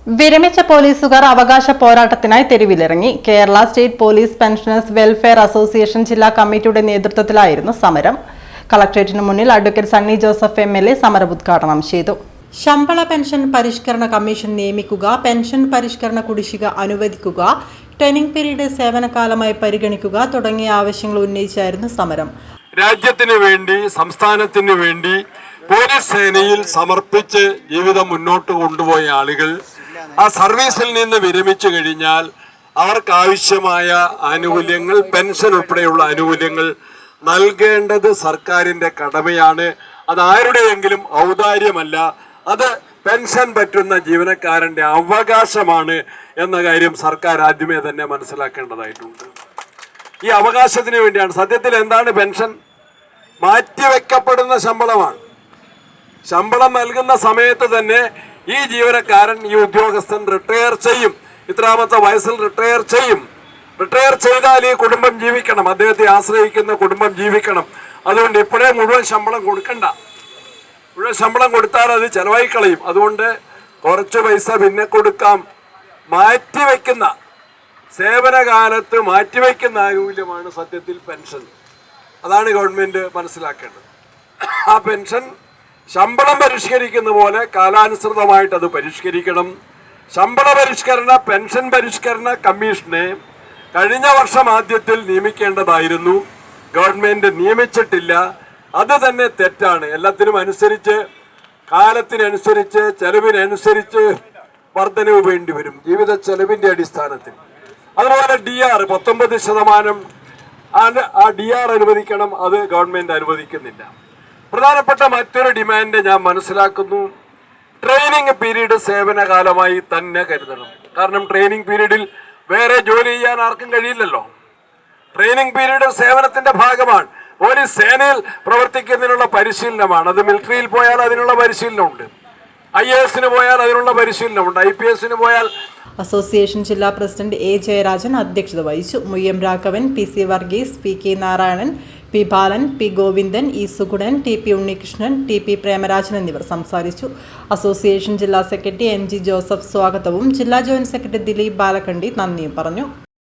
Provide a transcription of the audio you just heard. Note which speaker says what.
Speaker 1: വിരമിച്ച പോലീസുകാർ അവകാശ പോരാട്ടത്തിനായി തെരുവിലിറങ്ങി. Kerala state police pensioners welfare association ജില്ലാ കമ്മിറ്റിയുടെ നേതൃത്വത്തിലായിരുന്നു സമരം. കളക്ടറേറ്റിന് മുന്നിൽ അഡ്വക്കേറ്റ് സണ്ണി ജോസഫ് MLA സമരം ഉദ്ഘാടനം ചെയ്തു. ശമ്പള പെൻഷൻ പരിഷ്കരണ കമ്മീഷൻ നിയമിക്കുക, പെൻഷൻ പരിഷ്കരണ കുടിശ്ശിക അനുവദിക്കുക, ട്രെയിനിംഗ് പീരീഡ് സേവനകാലമായി പരിഗണിക്കുക തുടങ്ങിയ ആവശ്യങ്ങൾ ഉന്നയിച്ചായിരുന്നു സമരം.
Speaker 2: രാജ്യത്തിന് വേണ്ടി, സംസ്ഥാനത്തിന് വേണ്ടി പോലീസ് സേനയിൽ സമർപ്പിച്ച് ജീവിതം മുന്നോട്ട് കൊണ്ടുപോയ ആളുകൾ ആ സർവീസിൽ നിന്ന് വിരമിച്ചു കഴിഞ്ഞാൽ അവർക്ക് ആവശ്യമായ ആനുകൂല്യങ്ങൾ, പെൻഷൻ ഉൾപ്പെടെയുള്ള ആനുകൂല്യങ്ങൾ നൽകേണ്ടത് സർക്കാരിന്റെ കടമയാണ്. അത് ആരുടെയെങ്കിലും ഔദാര്യമല്ല, അത് പെൻഷൻ പറ്റുന്ന ജീവനക്കാരന്റെ അവകാശമാണ് എന്ന കാര്യം സർക്കാർ ആദ്യമേ തന്നെ മനസ്സിലാക്കേണ്ടതായിട്ടുണ്ട്. ഈ അവകാശത്തിന് വേണ്ടിയാണ്. സത്യത്തിൽ എന്താണ് പെൻഷൻ? മാറ്റിവെക്കപ്പെടുന്ന ശമ്പളമാണ്. ശമ്പളം നൽകുന്ന സമയത്ത് തന്നെ ഈ ജീവനക്കാരൻ, ഈ ഉദ്യോഗസ്ഥൻ റിട്ടയർ ചെയ്യും. ഇത്രാമത്തെ വയസ്സിൽ റിട്ടയർ ചെയ്യും. റിട്ടയർ ചെയ്താൽ ഈ കുടുംബം ജീവിക്കണം, അദ്ദേഹത്തെ ആശ്രയിക്കുന്ന കുടുംബം ജീവിക്കണം. അതുകൊണ്ട് ഇപ്പോഴേ മുഴുവൻ ശമ്പളം കൊടുക്കണ്ട. മുഴുവൻ ശമ്പളം കൊടുത്താൽ അത് ചെലവായി കളയും. അതുകൊണ്ട് കുറച്ച് പൈസ പിന്നെ കൊടുക്കാം. മാറ്റിവെക്കുന്ന, സേവനകാലത്ത് മാറ്റിവെക്കുന്ന ആനുകൂല്യമാണ് സത്യത്തിൽ പെൻഷൻ. അതാണ് ഗവൺമെന്റ് മനസ്സിലാക്കേണ്ടത്. ആ പെൻഷൻ ശമ്പളം പരിഷ്കരിക്കുന്ന പോലെ കാലാനുസൃതമായിട്ട് അത് പരിഷ്കരിക്കണം. ശമ്പള പരിഷ്കരണ, പെൻഷൻ പരിഷ്കരണ കമ്മീഷനെ കഴിഞ്ഞ വർഷം ആദ്യത്തിൽ നിയമിക്കേണ്ടതായിരുന്നു. ഗവൺമെന്റ് നിയമിച്ചിട്ടില്ല. അത് തന്നെ തെറ്റാണ്. എല്ലാത്തിനും അനുസരിച്ച്, കാലത്തിനനുസരിച്ച്, ചെലവിനനുസരിച്ച് വർധനവ് വേണ്ടി വരും, ജീവിത ചെലവിന്റെ അടിസ്ഥാനത്തിൽ. അതുപോലെ DR 19% ആ DR അനുവദിക്കണം. അത് ഗവൺമെന്റ് അനുവദിക്കുന്നില്ല. പ്രധാനപ്പെട്ട മറ്റൊരു ഡിമാൻഡ് ഞാൻ മനസ്സിലാക്കുന്നു, ട്രെയിനിങ് പീരീഡ് സേവനകാലമായി തന്നെ കരുതണം. കാരണം ട്രെയിനിങ് പീരീഡിൽ വേറെ ജോലി ചെയ്യാൻ ആർക്കും കഴിയില്ലല്ലോ. ട്രെയിനിങ് പീരീഡ് സേവനത്തിന്റെ ഭാഗമാണ്. പോലീസ് സേനയിൽ പ്രവർത്തിക്കുന്നതിനുള്ള പരിശീലനമാണ്. അത് മിലിറ്ററിയിൽ പോയാൽ അതിനുള്ള പരിശീലനമുണ്ട്, IAS പോയാൽ അതിനുള്ള പരിശീലനമുണ്ട്, IPS പോയാൽ.
Speaker 1: അസോസിയേഷൻ ജില്ലാ പ്രസിഡന്റ് A. ജയരാജൻ അധ്യക്ഷത വഹിച്ചു. Muyyam Raghavan, PC Varghese, PK Narayanan, P. ബാലൻ, P. Govindan, E. Sugunan, TP Unnikrishnan, TP Premarajan എന്നിവർ സംസാരിച്ചു. അസോസിയേഷൻ ജില്ലാ സെക്രട്ടറി MG ജോസഫ് സ്വാഗതവും ജില്ലാ ജോയിന്റ് സെക്രട്ടറി ദിലീപ് ബാലക്കണ്ടി നന്ദിയും പറഞ്ഞു.